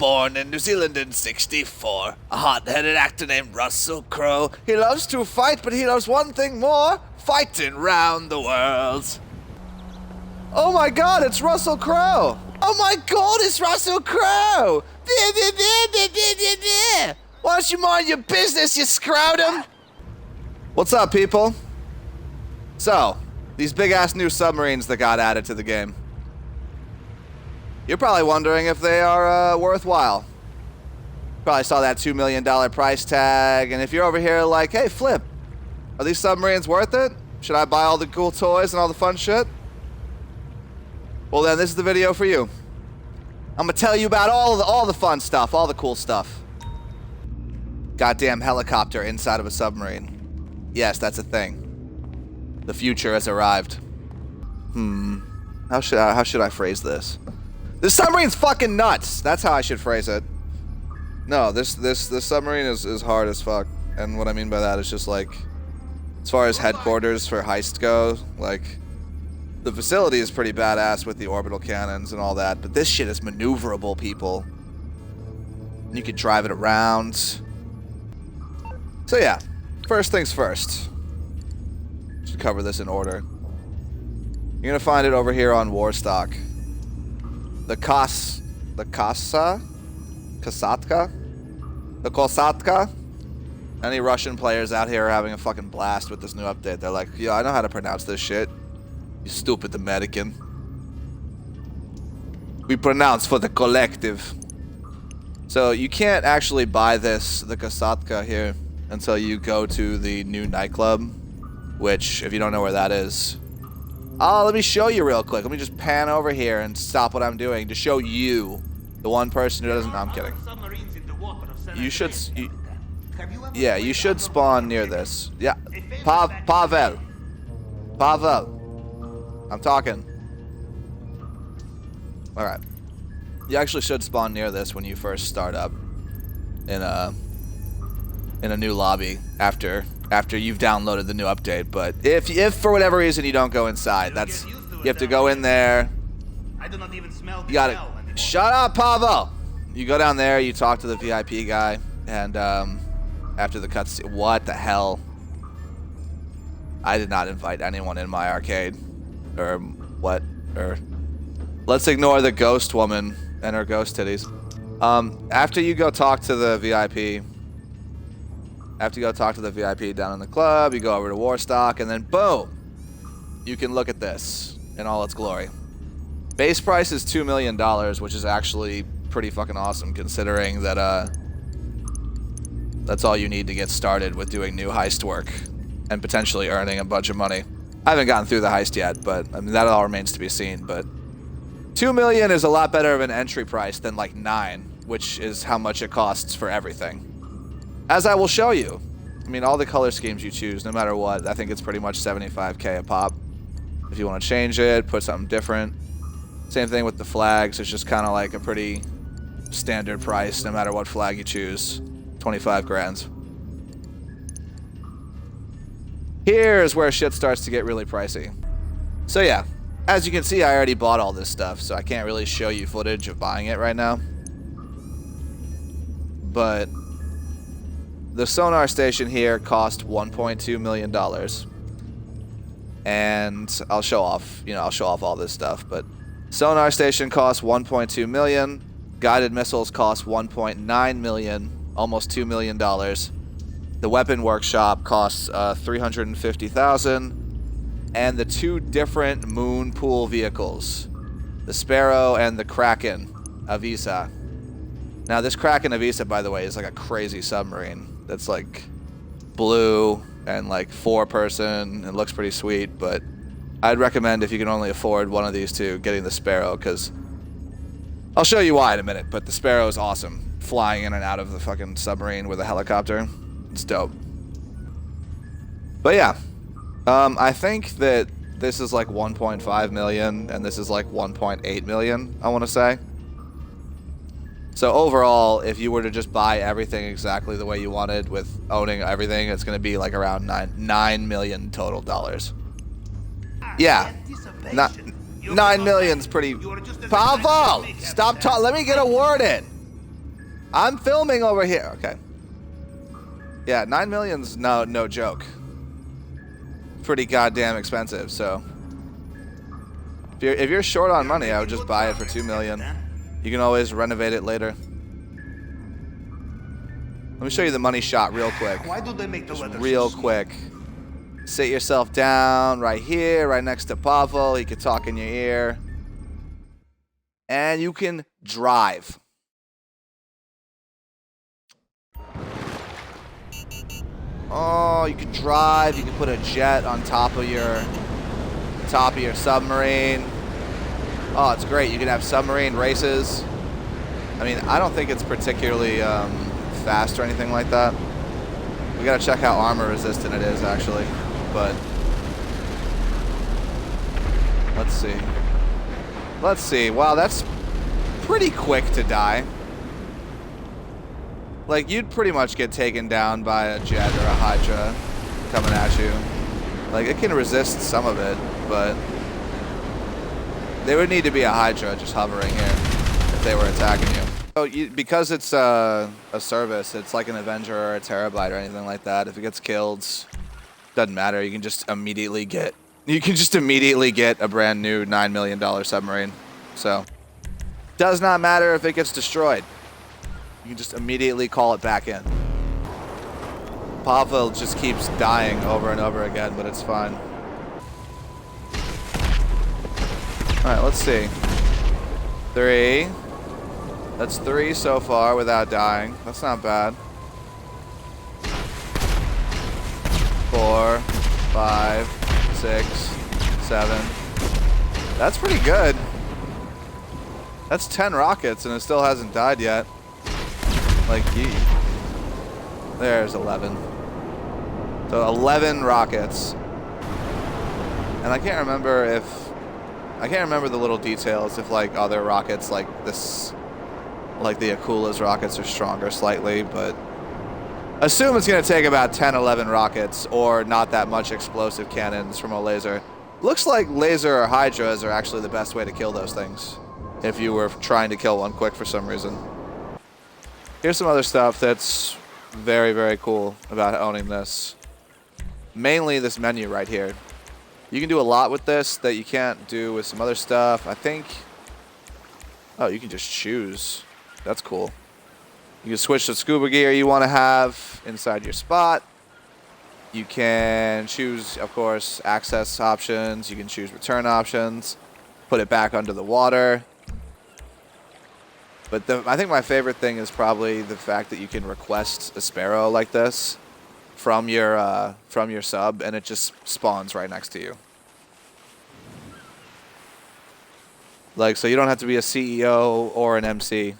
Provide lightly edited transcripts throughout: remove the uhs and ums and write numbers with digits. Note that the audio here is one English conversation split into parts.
Born in New Zealand in '64, a hot-headed actor named Russell Crowe. He loves to fight, but he loves one thing more: fighting round the world. Oh my god, it's Russell Crowe! Oh my god, it's Russell Crowe! Why don't you mind your business, you scrotum? What's up, people? So, these big-ass new submarines that got added to the game. You're probably wondering if they are worthwhile. Probably saw that $2 million price tag, and if you're over here like, hey, Flip, are these submarines worth it? Should I buy all the cool toys and all the fun shit? Well then, this is the video for you. I'm gonna tell you about all the fun stuff, all the cool stuff. Goddamn helicopter inside of a submarine. Yes, that's a thing. The future has arrived. How should I phrase this? This submarine's fucking nuts. That's how I should phrase it. No, this submarine is hard as fuck. And what I mean by that is just like, as far as headquarters for heist go, like, the facility is pretty badass with the orbital cannons and all that, but this shit is maneuverable, people. You can drive it around. So yeah, first things first. Should cover this in order. You're gonna find it over here on Warstock. The Kosatka? Any Russian players out here are having a fucking blast with this new update. They're like, yo, I know how to pronounce this shit. You stupid American. We pronounce for the collective. So you can't actually buy this, the Kosatka here, until you go to the new nightclub, which, if you don't know where that is, oh, let me show you real quick. Let me just pan over here and stop what I'm doing to show you, the one person who doesn't. No, I'm kidding. You should. Yeah, you should spawn near this. Yeah, Pavel. I'm talking. All right. You actually should spawn near this when you first start up in a new lobby after you've downloaded the new update. But if for whatever reason you don't go inside, you have to go in there. I do not even smell. You gotta shut up, Pavel. You go down there, you talk to the VIP guy, and after the cutscene, what the hell? I did not invite anyone in my arcade, or what? Or let's ignore the ghost woman and her ghost titties. After you go talk to the VIP. After you go talk to the VIP down in the club, you go over to Warstock, and then boom, you can look at this in all its glory. Base price is $2 million, which is actually pretty fucking awesome, considering that that's all you need to get started with doing new heist work and potentially earning a bunch of money. I haven't gotten through the heist yet, but I mean, that all remains to be seen. But $2 million is a lot better of an entry price than like $9 million, which is how much it costs for everything. As I will show you. I mean, all the color schemes you choose, no matter what, I think it's pretty much $75K a pop. If you want to change it, put something different. Same thing with the flags. It's just kind of like a pretty standard price, no matter what flag you choose. 25 grand. Here's where shit starts to get really pricey. So yeah, as you can see, I already bought all this stuff, so I can't really show you footage of buying it right now. But the sonar station here cost $1.2 million. And I'll show off, I'll show off all this stuff, but sonar station costs $1.2 million. Guided missiles cost $1.9 million, almost $2 million. The weapon workshop costs $350,000. And the two different moon pool vehicles, the Sparrow and the Kraken Avisa. Now this Kraken Avisa, by the way, is like a crazy submarine that's like blue and like 4-person and looks pretty sweet, but I'd recommend, if you can only afford one of these two, getting the Sparrow, because I'll show you why in a minute, but the Sparrow is awesome. Flying in and out of the fucking submarine with a helicopter. It's dope. But yeah, I think that this is like 1.5 million and this is like 1.8 million, I want to say. So overall, if you were to just buy everything exactly the way you wanted with owning everything, it's going to be like around $9 million total dollars. Yeah, 9 million's pretty. Pavel, stop talking. Let me get a word in. I'm filming over here. Okay. Yeah, 9 million's no joke. Pretty goddamn expensive, so. If you're short on money, I would just buy it for 2 million. You can always renovate it later. Let me show you the money shot real quick. Why do they make the leather Real so quick. Sit yourself down right here, right next to Pavel. He could talk in your ear. And you can drive. Oh, you can drive. You can put a jet on top of your submarine. Oh, it's great. You can have submarine races. I mean, I don't think it's particularly fast or anything like that. We gotta check how armor resistant it is, actually. But let's see. Let's see. Wow, that's pretty quick to die. Like, you'd pretty much get taken down by a jet or a Hydra coming at you. Like, it can resist some of it, but there would need to be a Hydra just hovering here if they were attacking you. So because it's a service, it's like an Avenger or a Terabyte or anything like that. If it gets killed, doesn't matter. You can just immediately get a brand new $9 million submarine. So does not matter if it gets destroyed. You can just immediately call it back in. Pavel just keeps dying over and over again, but it's fine. Alright, let's see. 3. That's 3 so far without dying. That's not bad. 4, 5, 6, 7. That's pretty good. That's 10 rockets and it still hasn't died yet. Like, there's 11. So 11 rockets. And I can't remember the little details if like other rockets like this, like the Akula's rockets are stronger slightly, but assume it's going to take about 10, 11 rockets or not that much explosive cannons from a laser. Looks like laser or Hydras are actually the best way to kill those things if you were trying to kill one quick for some reason. Here's some other stuff that's very, very cool about owning this. Mainly this menu right here. You can do a lot with this that you can't do with some other stuff. I think... Oh, you can just choose. That's cool. You can switch the scuba gear you want to have inside your spot. You can choose, of course, access options. You can choose return options. Put it back under the water. But I think my favorite thing is probably the fact that you can request a Sparrow like this from your sub, and it just spawns right next to you. Like, so you don't have to be a CEO or an MC.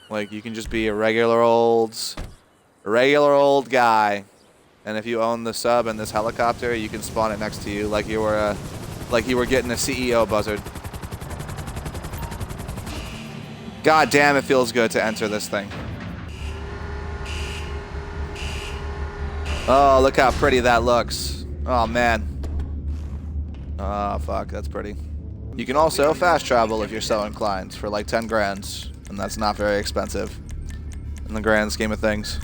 Like, you can just be a regular old guy, and if you own the sub and this helicopter, you can spawn it next to you, like you were getting a CEO buzzard. God damn, it feels good to enter this thing. Oh, look how pretty that looks. Oh, man. Oh, fuck, that's pretty. You can also fast travel if you're so inclined for like 10 grand, and that's not very expensive in the grand scheme of things.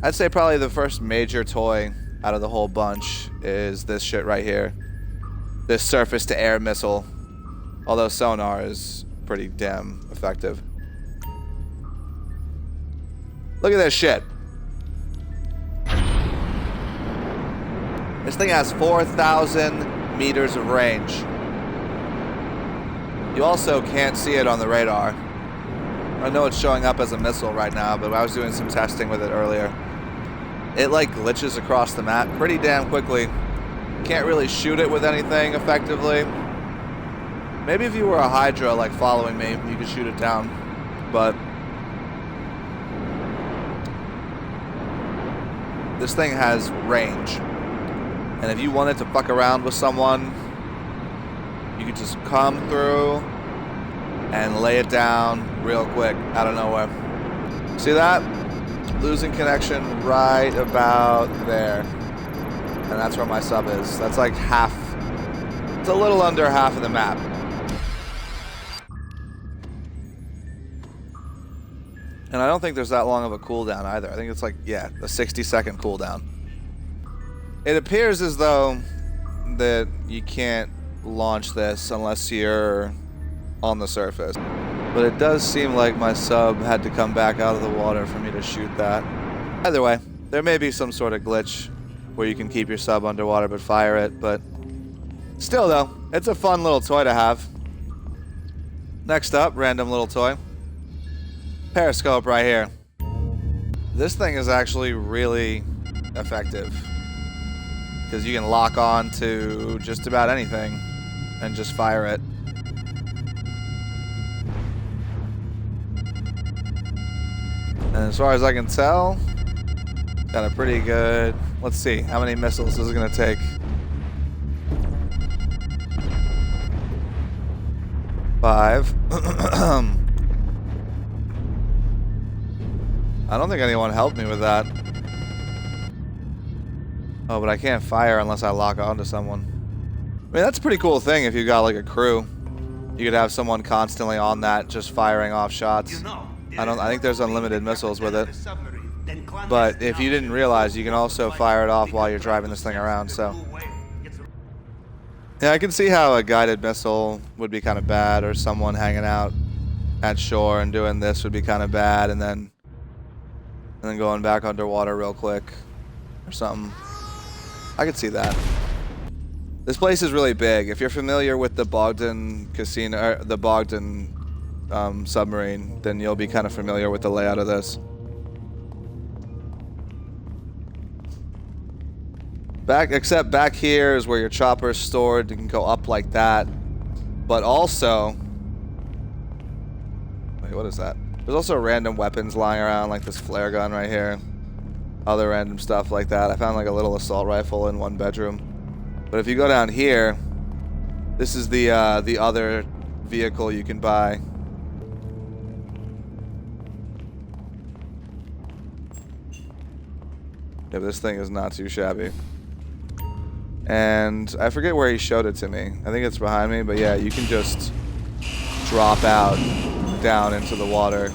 I'd say probably the first major toy out of the whole bunch is this shit right here. This surface-to-air missile. Although Sonar is pretty damn effective. Look at this shit. This thing has 4,000 meters of range. You also can't see it on the radar. I know it's showing up as a missile right now, but I was doing some testing with it earlier. It like glitches across the map pretty damn quickly. Can't really shoot it with anything effectively. Maybe if you were a Hydra like following me, you could shoot it down. But this thing has range. And if you wanted to fuck around with someone, you could just come through and lay it down real quick out of nowhere. See that? Losing connection right about there. And that's where my sub is. That's like half. It's a little under half of the map. And I don't think there's that long of a cooldown either. I think it's like, yeah, a 60-second cooldown. It appears as though that you can't launch this unless you're on the surface. But it does seem like my sub had to come back out of the water for me to shoot that. Either way, there may be some sort of glitch where you can keep your sub underwater but fire it, but still though, it's a fun little toy to have. Next up, random little toy. Periscope right here. This thing is actually really effective because you can lock on to just about anything and just fire it. And as far as I can tell, got a pretty good... Let's see, how many missiles is it going to take? 5. I don't think anyone helped me with that. Oh, but I can't fire unless I lock onto someone. I mean, that's a pretty cool thing if you got like a crew. You could have someone constantly on that just firing off shots. I think there's unlimited missiles with it. But if you didn't realize, you can also fire it off while you're driving this thing around, so. Yeah, I can see how a guided missile would be kind of bad, or someone hanging out at shore and doing this would be kind of bad, and then going back underwater real quick or something. I could see that. This place is really big. If you're familiar with the Bogdan Casino, the Bogdan submarine, then you'll be kind of familiar with the layout of this. Except back here is where your chopper is stored. You can go up like that. But also... Wait, what is that? There's also random weapons lying around, like this flare gun right here. Other random stuff like that. I found like a little assault rifle in one bedroom. But if you go down here, this is the other vehicle you can buy. Yeah, this thing is not too shabby. And I forget where he showed it to me. I think it's behind me, but yeah, you can just drop out down into the water.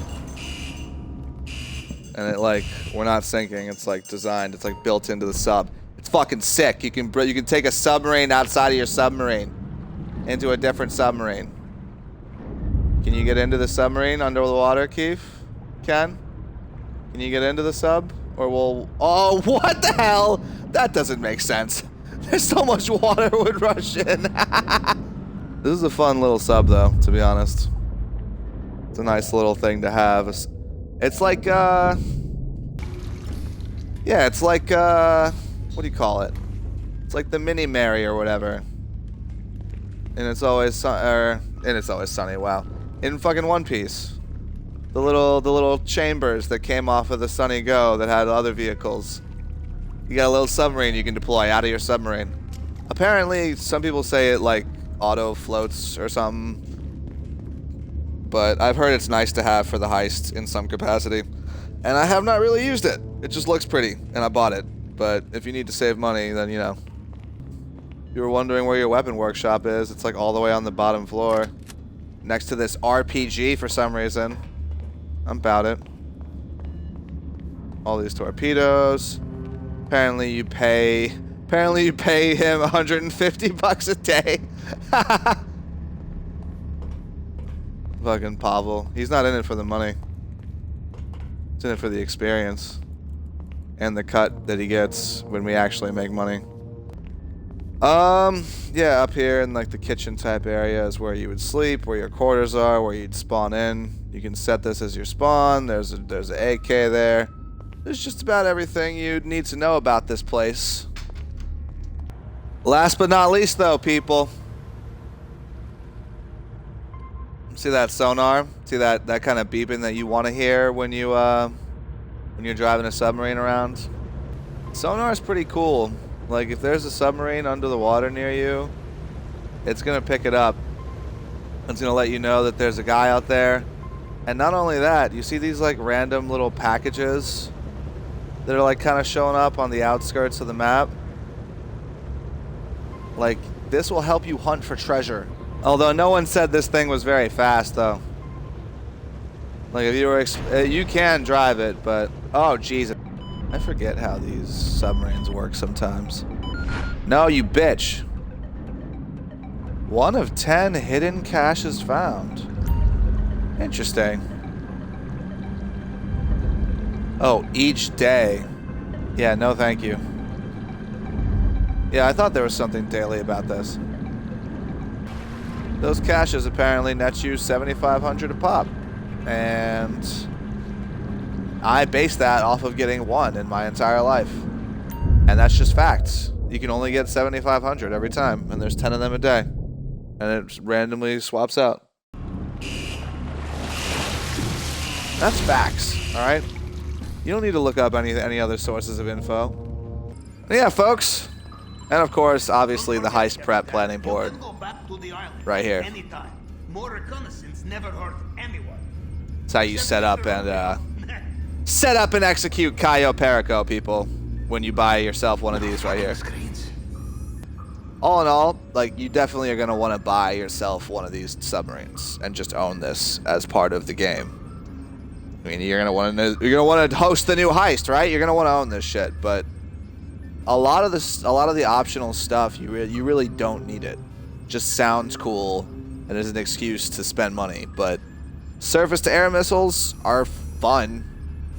And it like, we're not sinking, it's like designed, it's like built into the sub. It's fucking sick. You can take a submarine outside of your submarine into a different submarine. Can you get into the submarine under the water, Keith? Can you get into the sub? Or will... Oh, what the hell? That doesn't make sense. There's so much water would rush in. This is a fun little sub, though, to be honest. It's a nice little thing to have. It's like, yeah, it's like, what do you call it? It's like the Mini Mary or whatever. And it's always sunny, wow. In fucking One Piece. The little chambers that came off of the Sunny Go that had other vehicles. You got a little submarine you can deploy out of your submarine. Apparently, some people say it like auto floats or something. But I've heard it's nice to have for the heist in some capacity. And I have not really used it. It just looks pretty, and I bought it. But if you need to save money, then you know. If you were wondering where your weapon workshop is, it's like all the way on the bottom floor. Next to this RPG for some reason. I'm about it. All these torpedoes. Apparently you pay him 150 bucks a day. Fucking Pavel. He's not in it for the money. He's in it for the experience. And the cut that he gets when we actually make money. Yeah, up here in like the kitchen type area is where you would sleep, where your quarters are, where you'd spawn in. You can set this as your spawn. There's an AK there. There's just about everything you'd need to know about this place. Last but not least, though, people. See that sonar? See that kind of beeping that you want to hear when you're driving a submarine around? Sonar is pretty cool. Like if there's a submarine under the water near you, it's gonna pick it up. It's gonna let you know that there's a guy out there. And not only that, you see these like random little packages that are like kind of showing up on the outskirts of the map. Like this will help you hunt for treasure. Although no one said this thing was very fast though. Like if you were, you can drive it, but oh jeez, I forget how these submarines work sometimes. No, you bitch. 1 of 10 hidden caches found. Interesting. Oh, each day. Yeah, no thank you. Yeah, I thought there was something daily about this. Those caches apparently net you $7,500 a pop. And I base that off of getting 1 in my entire life. And that's just facts. You can only get 7,500 every time, and there's 10 of them a day. And it randomly swaps out. That's facts, alright? You don't need to look up any other sources of info. And yeah, folks. And of course, obviously, the heist prep planning board. Right here. More reconnaissance never hurt anyone. That's how you set up and execute Cayo Perico, people, when you buy yourself one of these right here. All in all, like, you definitely are going to want to buy yourself one of these submarines and just own this as part of the game. I mean, you're going to want to host the new heist, right? You're going to want to own this shit, but a lot of the optional stuff, you really don't need it. Just sounds cool and is an excuse to spend money, but surface-to-air missiles are fun.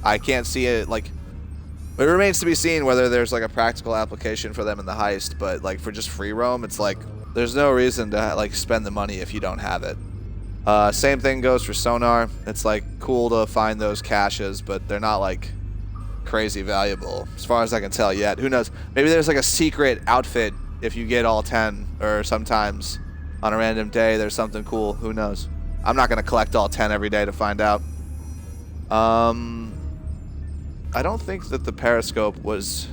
I can't see it, like, it remains to be seen whether there's like a practical application for them in the heist, but like for just free roam, it's like there's no reason to like spend the money if you don't have it. Same thing goes for Sonar. It's like cool to find those caches, but they're not like crazy valuable as far as I can tell yet. Who knows? Maybe there's like a secret outfit if you get all 10, or sometimes on a random day there's something cool. Who knows? I'm not gonna collect all 10 every day to find out. I don't think that the Periscope was...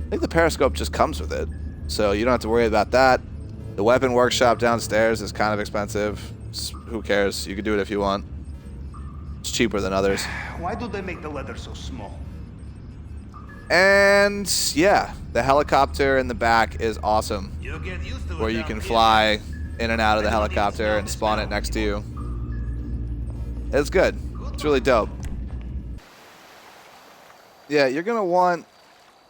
I think the Periscope just comes with it, so you don't have to worry about that. The weapon workshop downstairs is kind of expensive. Who cares? You can do it if you want. It's cheaper than others. Why do they make the leather so small? And yeah, the helicopter in the back is awesome. You'll get used to it. Where you can fly in and out of the helicopter and spawn it next to you. It's good. It's really dope. Yeah, you're going to want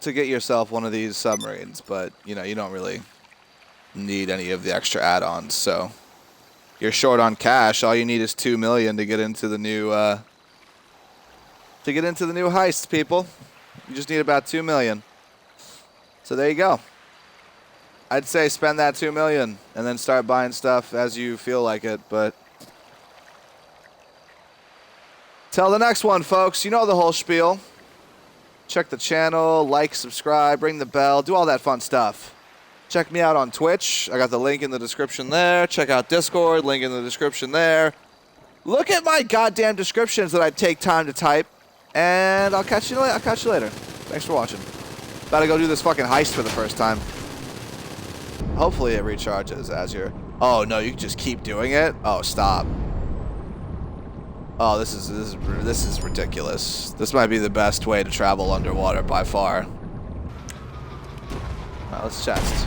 to get yourself one of these submarines, but, you know, you don't really need any of the extra add-ons, so you're short on cash. All you need is $2 million to get into the new heist, people. You just need about $2 million. So there you go. I'd say spend that $2 million and then start buying stuff as you feel like it, but till the next one, folks. You know the whole spiel. Check the channel, like, subscribe, ring the bell, do all that fun stuff. Check me out on Twitch. I got the link in the description there. Check out Discord, link in the description there. Look at my goddamn descriptions that I take time to type. And I'll catch you later. Thanks for watching. About to go do this fucking heist for the first time. Hopefully it recharges as you're... Oh, no, you can just keep doing it? Oh, stop. Oh, this is ridiculous. This might be the best way to travel underwater by far. Alright, let's test.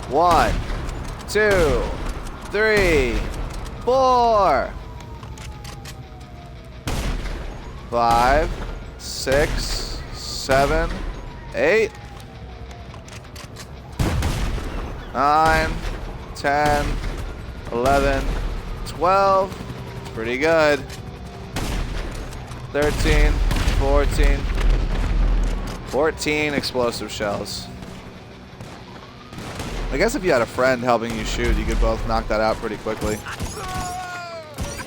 1, 2, 3, 4, 5, 6, 7, 8, 9, 10, 11, 12. It's pretty good. 13, 14 explosive shells. I guess if you had a friend helping you shoot, you could both knock that out pretty quickly.